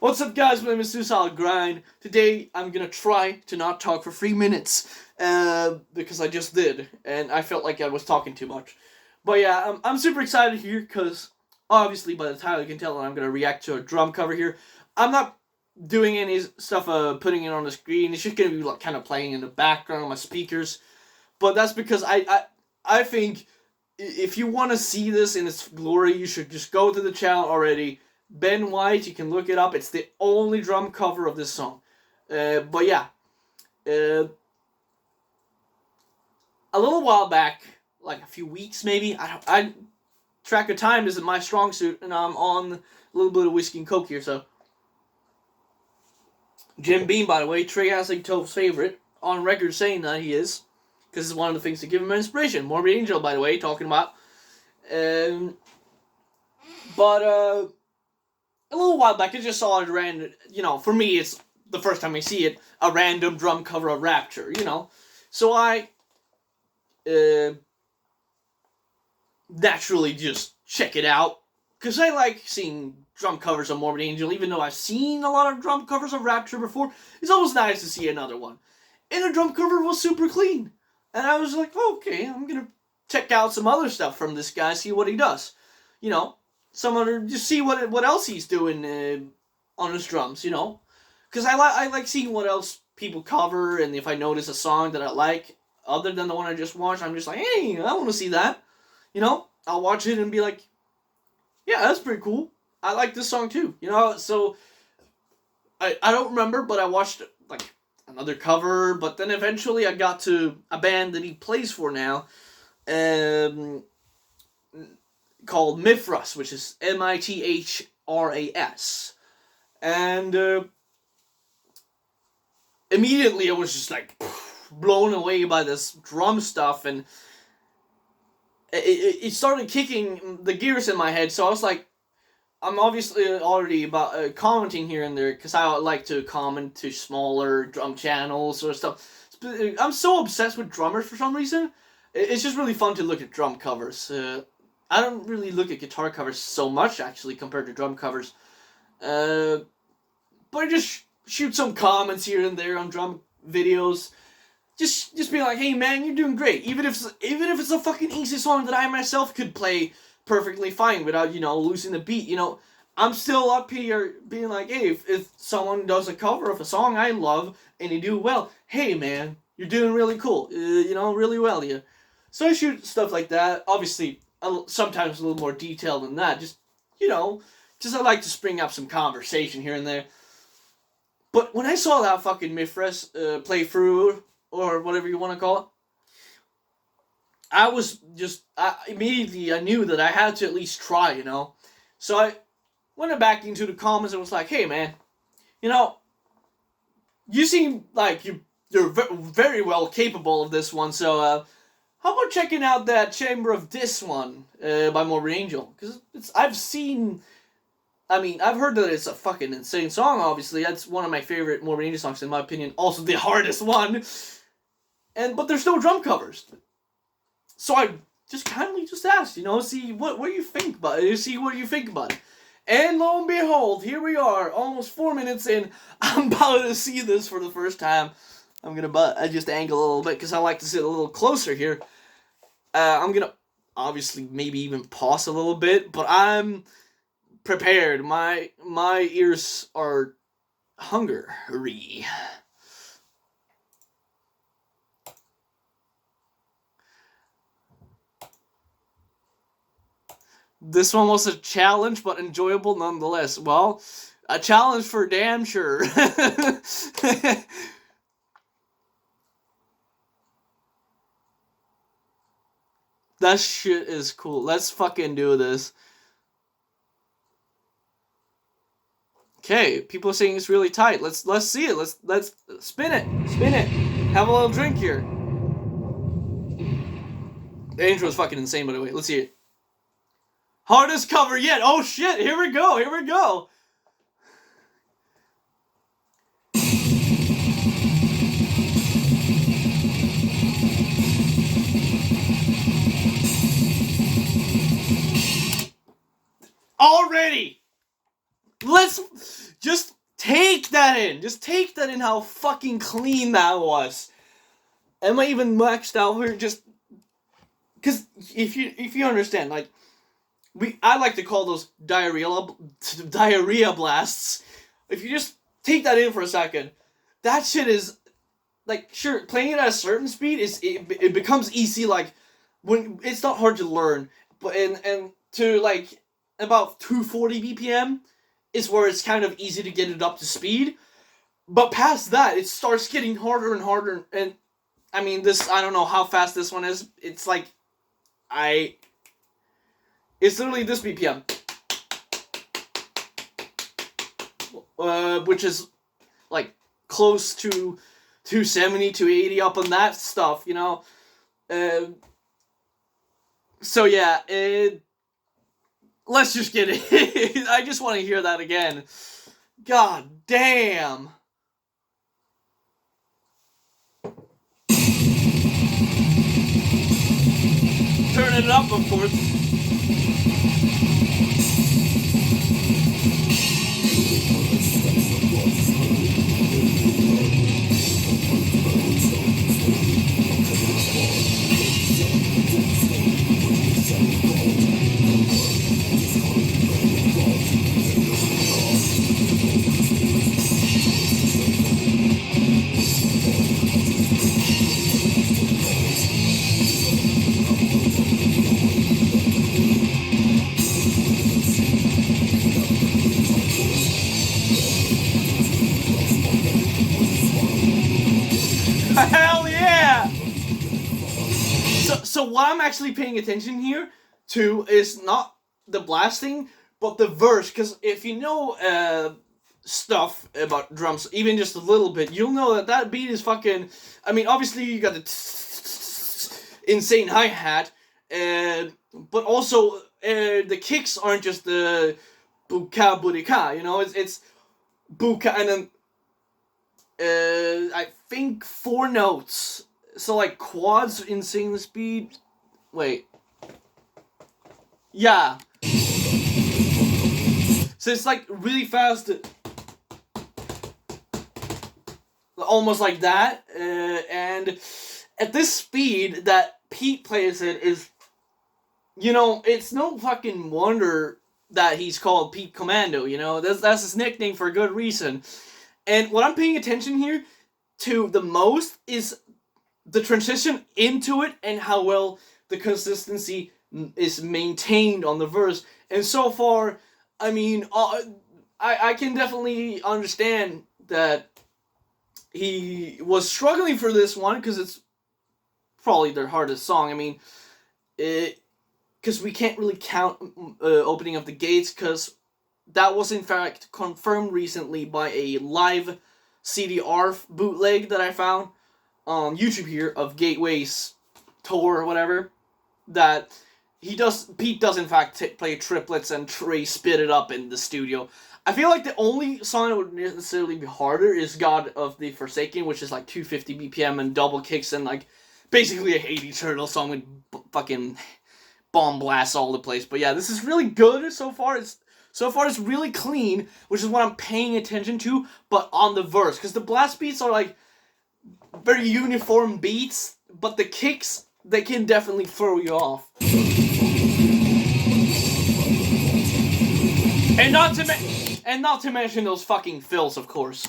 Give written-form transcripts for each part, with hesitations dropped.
What's up, guys? My name is Solid Grind. Today, I'm gonna try to not talk for 3 minutes, because I just did, and I felt like I was talking too much. But yeah, I'm super excited here, because obviously by the title you can tell that I'm gonna react to a drum cover here. I'm not doing any stuff, putting it on the screen. It's just gonna be like kind of playing in the background on my speakers. But that's because I think if you want to see this in its glory, you should just go to the channel already. Ben White, you can look it up. It's the only drum cover of this song. But yeah, uh, a little while back, like a few weeks maybe. I track of time isn't my strong suit, and I'm on a little bit of whiskey and coke here. So Jim Beam, by the way, Trey Tove's favorite, on record saying that he is, because it's one of the things to give him inspiration. Morbid Angel, by the way, talking about. Um, but a little while back, I just saw it random. For me, it's the first time I see it, a random drum cover of Rapture. So I naturally just check it out, because I like seeing drum covers of Morbid Angel. Even though I've seen a lot of drum covers of Rapture before, it's always nice to see another one. And the drum cover was super clean, and I was like, okay, I'm gonna check out some other stuff from this guy, see what he does. Some other, just see what else he's doing on his drums. Because I like seeing what else people cover, and if I notice a song that I like other than the one I just watched, I'm just like, hey, I want to see that. I'll watch it and be like, yeah, that's pretty cool. I like this song too. So I don't remember, but I watched like another cover, but then eventually I got to a band that he plays for now, called Mithras, which is Mithras, and immediately I was just like blown away by this drum stuff, and it started kicking the gears in my head. So I was like, I'm obviously already about commenting here and there, because I like to comment to smaller drum channels or stuff. I'm so obsessed with drummers for some reason. It's just really fun to look at drum covers. I don't really look at guitar covers so much, actually, compared to drum covers. But I just shoot some comments here and there on drum videos. Just be like, hey man, you're doing great. Even if it's a fucking easy song that I myself could play perfectly fine without, losing the beat. I'm still up here being like, hey, if someone does a cover of a song I love and they do well, hey man, you're doing really cool. Really well, yeah. So I shoot stuff like that. Obviously, sometimes a little more detailed than that. Just I like to spring up some conversation here and there. But when I saw that fucking Mithras playthrough, or whatever you want to call it, I immediately I knew that I had to at least try, So I went back into the comments and was like, hey man, you seem like you're very well capable of this one, so how about checking out that Chamber of This one by Morbid Angel? Because I've heard that it's a fucking insane song, obviously. That's one of my favorite Morbid Angel songs, in my opinion. Also the hardest one. But there's no drum covers. So I just kindly asked, see what you think about it. See what you think about it. And lo and behold, here we are, almost 4 minutes in. I'm about to see this for the first time. I just angle a little bit because I like to sit a little closer here. I'm gonna obviously maybe even pause a little bit, but I'm prepared. My ears are hungry. This one was a challenge, but enjoyable nonetheless. Well, a challenge for damn sure. That shit is cool. Let's fucking do this. Okay, people are saying it's really tight. Let's see it. Let's spin it. Spin it. Have a little drink here. The intro is fucking insane, by the way. Let's see it. Hardest cover yet. Oh shit, here we go. Already! Let's just that in. Just take that in how fucking clean that was. Am I even maxed out here? Just because if you understand, like I like to call those diarrhea blasts. If you just take that in for a second, that shit is like, sure, playing it at a certain speed it becomes easy, like when it's not hard to learn, but and to like about 240 BPM is where it's kind of easy to get it up to speed. But past that, it starts getting harder and harder. And I mean, I don't know how fast this one is. It's like, it's literally this BPM. Which is like close to 270, 280 up on that stuff, you know? So yeah, let's just get it. I just want to hear that again. God damn. Turning it up, of course. Hell yeah! So what I'm actually paying attention here to is not the blasting, but the verse. Because if you know stuff about drums, even just a little bit, you'll know that beat is fucking... I mean, obviously you got the insane hi-hat, but also the kicks aren't just the buka burika, you know? It's buka and then... I think 4 notes. So like quads, insane speed. Wait. Yeah. So it's like really fast. Almost like that. And at this speed that Pete plays it is, you know, it's no fucking wonder that he's called Pete Commando, you know? That's his nickname for a good reason. And what I'm paying attention here to the most is the transition into it and how well the consistency is maintained on the verse. And so far, I mean, I can definitely understand that he was struggling for this one because it's probably their hardest song. I mean, because we can't really count opening up the gates because that was in fact confirmed recently by a live CDR bootleg that I found on YouTube here of Gateway's tour or whatever. That Pete does in fact play triplets and Trey spit it up in the studio. I feel like the only song that would necessarily be harder is God of the Forsaken, which is like 250 BPM and double kicks and like basically a Hate Eternal song with fucking bomb blasts all over the place. But yeah, this is really good so far. It's really clean, which is what I'm paying attention to, but on the verse. Because the blast beats are, like, very uniform beats, but the kicks, they can definitely throw you off. And not to mention those fucking fills, of course.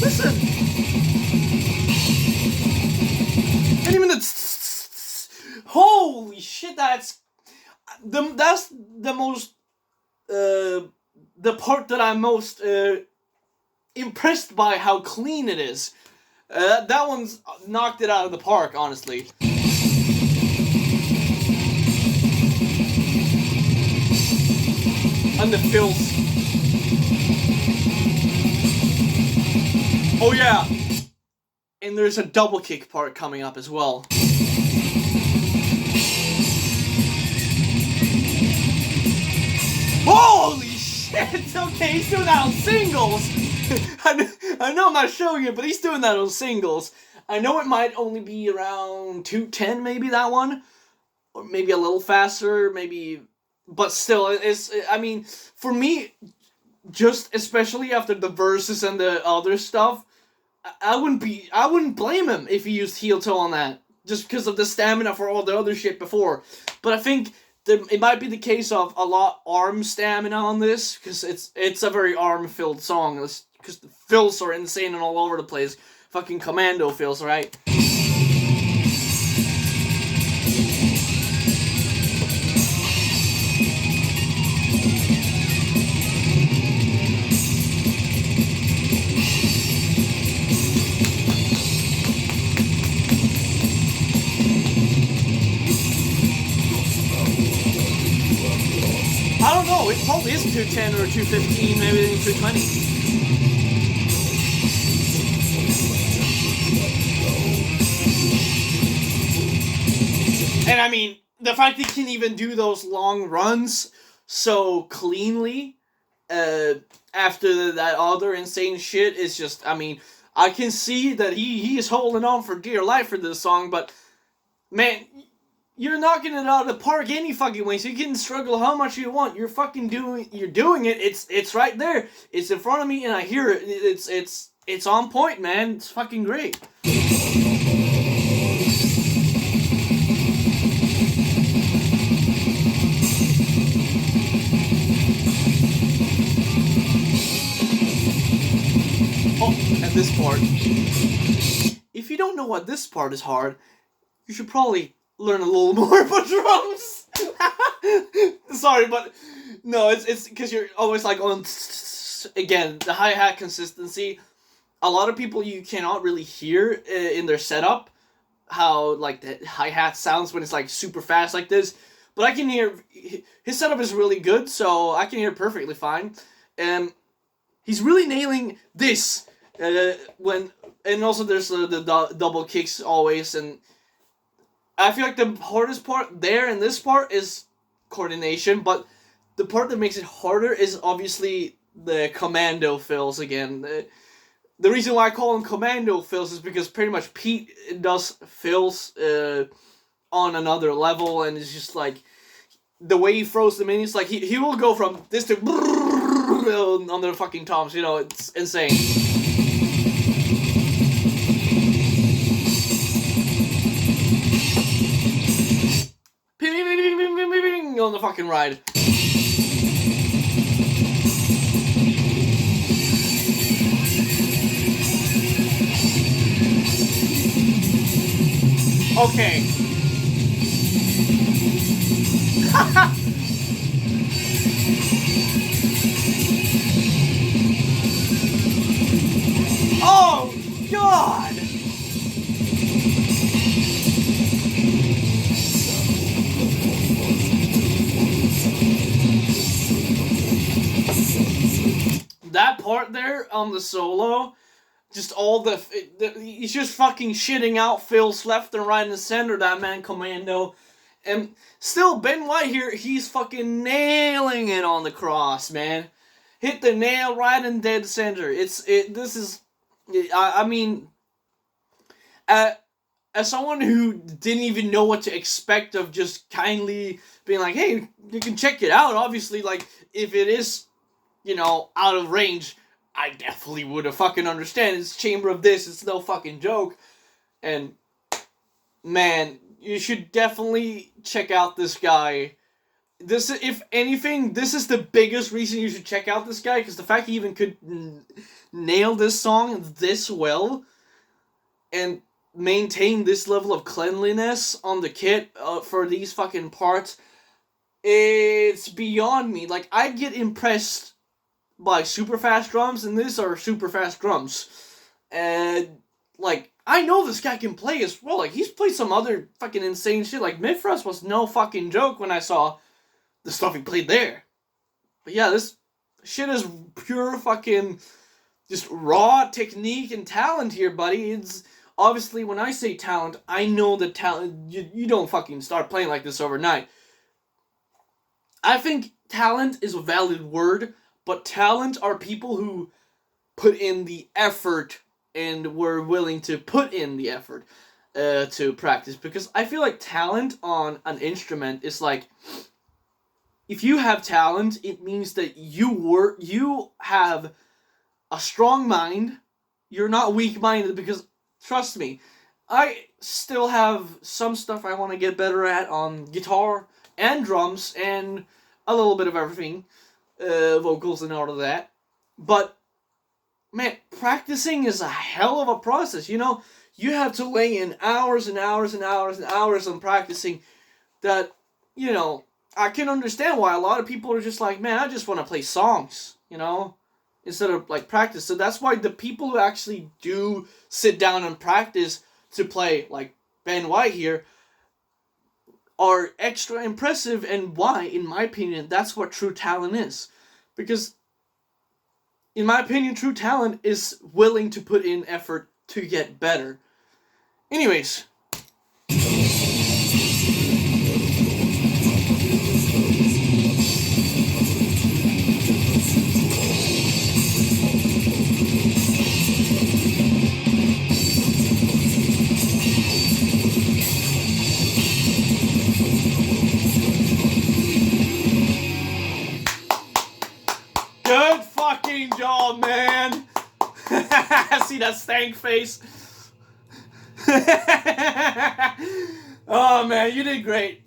Listen! And even holy shit, that's the most the part that I'm most impressed by how clean it is. That one's knocked it out of the park, honestly. And the fills. Oh yeah! And there's a double kick part coming up as well. Holy shit! It's okay, he's doing that on singles. I know I'm not showing it, but he's doing that on singles. I know it might only be around 210, maybe, that one. Or maybe a little faster, maybe. But still, I mean, for me, just especially after the verses and the other stuff, I wouldn't blame him if he used heel toe on that, just because of the stamina for all the other shit before. But I think it might be the case of a lot arm stamina on this, because it's a very arm filled song, because the fills are insane and all over the place. Fucking commando fills, right? I don't know, it probably is 210 or 215, maybe 220. And I mean, the fact that he can even do those long runs so cleanly after that other insane shit is just, I mean, I can see that he is holding on for dear life for this song, but man, you're knocking it out of the park any fucking way, so you can struggle how much you want. You're doing it. It's right there. It's in front of me and I hear it. It's on point, man. It's fucking great. Oh, and this part. If you don't know what this part is hard, you should probably learn a little more about drums. Sorry, but no, it's because you're always like on, again, the hi-hat consistency. A lot of people, you cannot really hear in their setup how like the hi-hat sounds when it's like super fast like this, but I can hear his setup is really good, so I can hear perfectly fine. And he's really nailing this and also there's the double kicks always, and I feel like the hardest part there in this part is coordination, but the part that makes it harder is obviously the commando fills again. The reason why I call them commando fills is because pretty much Pete does fills on another level, and it's just like the way he throws them in, it's like he will go from this to on the fucking toms, you know, it's insane. On the fucking ride. Okay. Oh, God! That part there on the solo, just all he's just fucking shitting out fills left and right and center, that man Commando. And still, Ben White here, he's fucking nailing it on the cross, man. Hit the nail right in dead center. I mean, as someone who didn't even know what to expect of just kindly being like, hey, you can check it out, obviously, like, if it is, you know, out of range, I definitely would have fucking understand. It's Chamber of this, it's no fucking joke. And, man, you should definitely check out this guy. This, if anything, this is the biggest reason you should check out this guy, because the fact he even could nail this song this well, and maintain this level of cleanliness on the kit for these fucking parts, it's beyond me. Like, I get impressed by super fast drums, and these are super fast drums. And, like, I know this guy can play as well. Like, he's played some other fucking insane shit. Like, Mifras was no fucking joke when I saw the stuff he played there. But yeah, this shit is pure fucking just raw technique and talent here, buddy. It's obviously, when I say talent, I know the talent. You don't fucking start playing like this overnight. I think talent is a valid word, but talent are people who put in the effort and were willing to put in the effort to practice. Because I feel like talent on an instrument is like, if you have talent, it means that you have a strong mind. You're not weak-minded, because trust me, I still have some stuff I want to get better at on guitar and drums and a little bit of everything, vocals and all of that. But man, practicing is a hell of a process. You know, you have to lay in hours and hours and hours and hours on practicing. That, you know, I can understand why a lot of people are just like, man, I just want to play songs, you know, instead of like practice. So that's why the people who actually do sit down and practice to play, like Ben White here, are extra impressive, and why, in my opinion, that's what true talent is. Because, in my opinion, true talent is willing to put in effort to get better. Anyways. Good fucking job, man. See that stank face? Oh, man, you did great.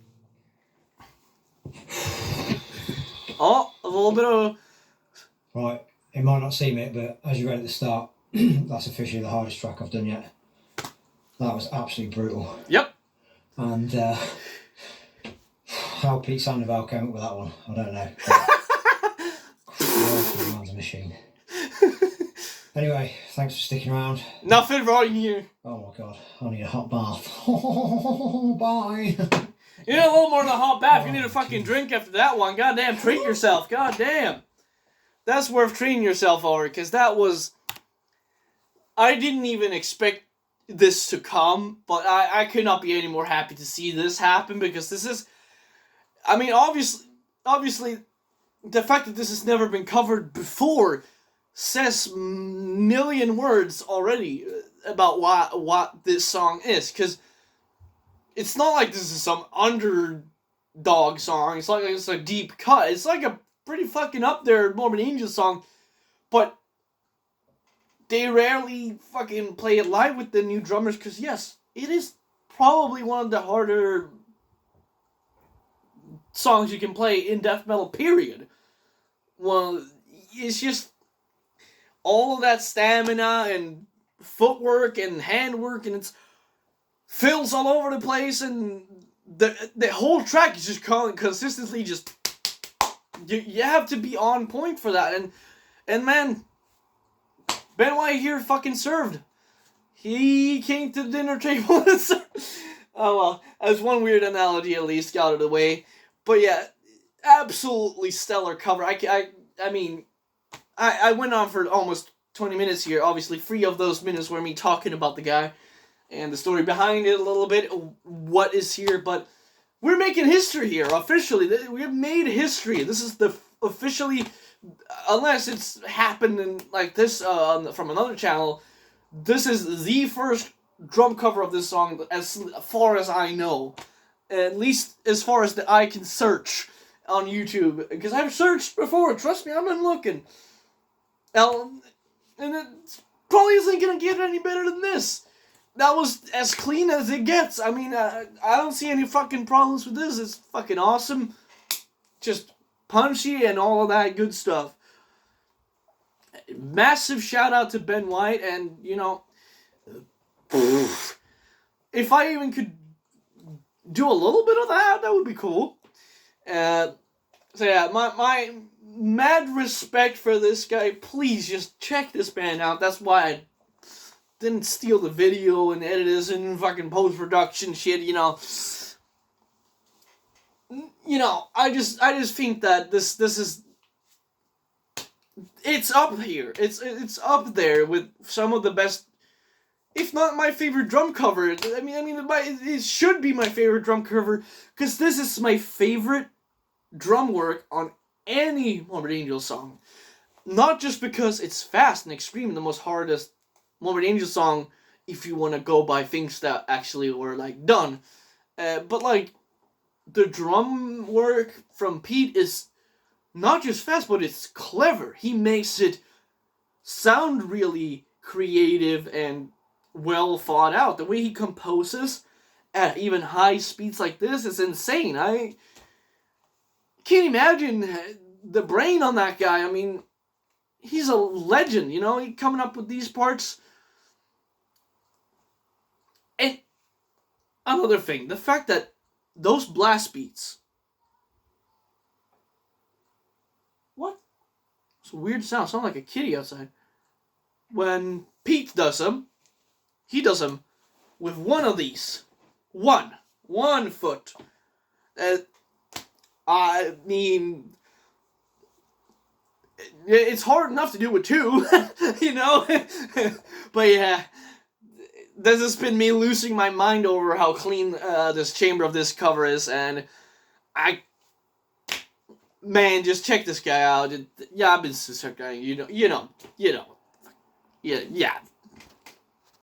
Oh, a little bit of... Right, it might not seem it, but as you read at the start, that's officially the hardest track I've done yet. That was absolutely brutal. Yep. And how Pete Sandoval came up with that one, I don't know. The man's a machine. Anyway, thanks for sticking around. Nothing wrong here. Oh my god, I need a hot bath. Bye. You need a little more than a hot bath. You need a fucking drink after that one. Goddamn, treat yourself. Goddamn. That's worth treating yourself over, because that was... I didn't even expect this to come, but I could not be any more happy to see this happen, because this is... I mean, obviously, the fact that this has never been covered before says million words already about what this song is, because it's not like this is some underdog song. It's like it's a deep cut. It's like a pretty fucking up there Morbid Angel song, but they rarely fucking play it live with the new drummers, because yes, it is probably one of the harder songs you can play in death metal, period. Well, it's just all of that stamina and footwork and handwork, and it's fills all over the place, and the whole track is just consistently just... You have to be on point for that, and man, Ben White here fucking served. He came to the dinner table and served. Oh well, as one weird analogy at least got out of the way. But yeah, absolutely stellar cover. I mean, I went on for almost 20 minutes here. Obviously, 3 of those minutes were me talking about the guy and the story behind it a little bit, what is here, but we're making history here, officially. We have made history. This is the officially, unless it's happened in like this from another channel, this is the first drum cover of this song as far as I know. At least as far as the eye can search on YouTube. Because I've searched before, trust me, I've been looking. And it probably isn't going to get any better than this. That was as clean as it gets. I mean, I don't see any fucking problems with this. It's fucking awesome. Just punchy and all of that good stuff. Massive shout out to Ben White, and, you know, if I even could do a little bit of that, that would be cool. So yeah, my mad respect for this guy. Please just check this band out. That's why I didn't steal the video and edit this and fucking post-production shit, you know. You know, I just think that this is, it's up here. It's up there with some of the best, if not my favorite drum cover. I mean, it should be my favorite drum cover, because this is my favorite drum work on any Morbid Angel song. not just because it's fast and extreme, the most hardest Morbid Angel song, if you want to go by things that actually were like done, but like the drum work from Pete is not just fast, but it's clever. He makes it sound really creative and well thought out. The way he composes at even high speeds like this is insane. I can't imagine the brain on that guy. I mean, he's a legend, you know, he coming up with these parts. And another thing, the fact that those blast beats. What? It's a weird sound. Sound like a kitty outside. When Pete does them, he does them with one of these. One foot. I mean, it's hard enough to do with two, you know? But yeah, this has been me losing my mind over how clean this chamber of this cover is, and man, just check this guy out. Yeah, I've been you know. Yeah.